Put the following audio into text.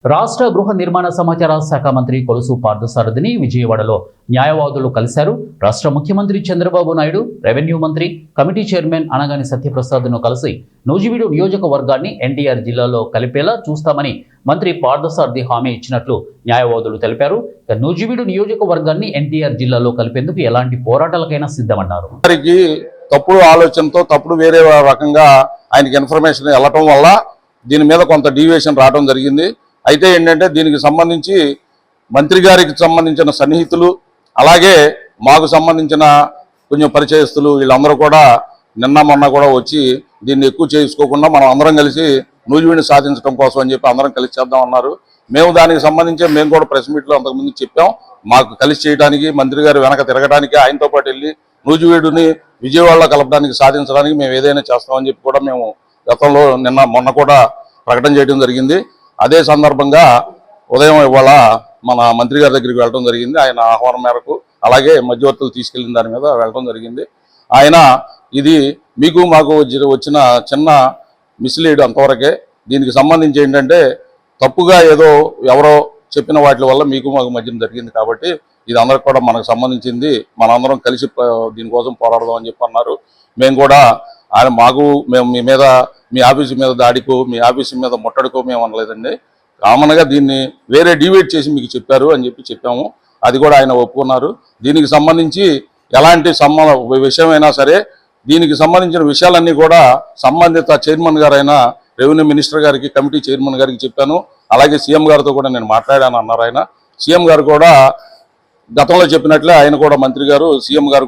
రాష్ట్ర గృహ నిర్మాణ సమాచార శాఖ మంత్రి కొలుసు పార్థసారథిని విజయవాడలో న్యాయవాదులు కలిశారు. రాష్ట్ర ముఖ్యమంత్రి చంద్రబాబు నాయుడు, రెవెన్యూ మంత్రి, కమిటీ చైర్మన్ అనగాని సత్యప్రసాద్ను కలిసి నూజివీడు నియోజకవర్గాన్ని ఎన్టీఆర్ జిల్లాలో కలిపేలా చూస్తామని మంత్రి పార్థసారథి హామీ ఇచ్చినట్లు న్యాయవాదులు తెలిపారు. నూజివీడు నియోజకవర్గాన్ని ఎన్టీఆర్ జిల్లాలో కలిపేందుకు ఎలాంటి పోరాటాలకైనా సిద్ధమన్నారు. తప్పుడు ఆలోచనతో తప్పుడు వేరే రకంగా ఆయనకి ఇన్ఫర్మేషన్ వెళ్ళటం వల్ల దీని మీద కొంత డీవియేషన్ రావడం జరిగింది. అయితే ఏంటంటే దీనికి సంబంధించి మంత్రి గారికి సంబంధించిన సన్నిహితులు, అలాగే మాకు సంబంధించిన కొంచెం పరిచయస్తులు వీళ్ళందరూ కూడా నిన్న మొన్న కూడా వచ్చి దీన్ని ఎక్కువ చేసుకోకుండా మనం అందరం కలిసి నూజివీడిని సాధించడం కోసం అని చెప్పి అందరం కలిసి చేద్దాం అన్నారు. మేము దానికి సంబంధించి మేము కూడా ప్రెస్ మీట్లో అంతకుముందు చెప్పాం. మాకు కలిసి చేయడానికి, మంత్రి గారు వెనక తిరగడానికి, ఆయనతో పాటు వెళ్ళి నూజివీడుని విజయవాడలో కలపడానికి, సాధించడానికి మేము ఏదైనా చేస్తామని చెప్పి కూడా మేము గతంలో నిన్న మొన్న కూడా ప్రకటన చేయడం జరిగింది. అదే సందర్భంగా ఉదయం ఇవాళ మన మంత్రి గారి దగ్గరికి వెళ్ళడం జరిగింది. ఆయన ఆహ్వానం మేరకు, అలాగే మధ్యవర్తులు తీసుకెళ్లిన దాని మీద వెళ్ళడం జరిగింది. ఆయన ఇది మీకు మాకు వచ్చిన చిన్న మిస్లీడ్ అంతవరకే. దీనికి సంబంధించి ఏంటంటే తప్పుగా ఏదో ఎవరో చెప్పిన వాటి వల్ల మీకు మాకు మధ్యన జరిగింది కాబట్టి ఇది అందరికి కూడా మనకు సంబంధించింది, మనందరం కలిసి దీనికోసం పోరాడదాం అని చెప్పి అన్నారు. మేము కూడా ఆయన మేము మీ మీద, మీ ఆఫీసు మీద దాడికో, మీ ఆఫీసు మీద ముట్టడికో మేము అనలేదండి. కామన్గా దీన్ని వేరే డివైడ్ చేసి మీకు చెప్పారు అని చెప్పి చెప్పాము. అది కూడా ఆయన ఒప్పుకున్నారు. దీనికి సంబంధించి ఎలాంటి విషయమైనా సరే, దీనికి సంబంధించిన విషయాలన్నీ కూడా సంబంధిత చైర్మన్ గారైన రెవెన్యూ మినిస్టర్ గారికి, కమిటీ చైర్మన్ గారికి చెప్పాను. అలాగే సీఎం గారితో కూడా నేను మాట్లాడాను అన్నారు ఆయన. సీఎం గారు కూడా గతంలో చెప్పినట్లే ఆయన కూడా మంత్రి గారు, సీఎం గారు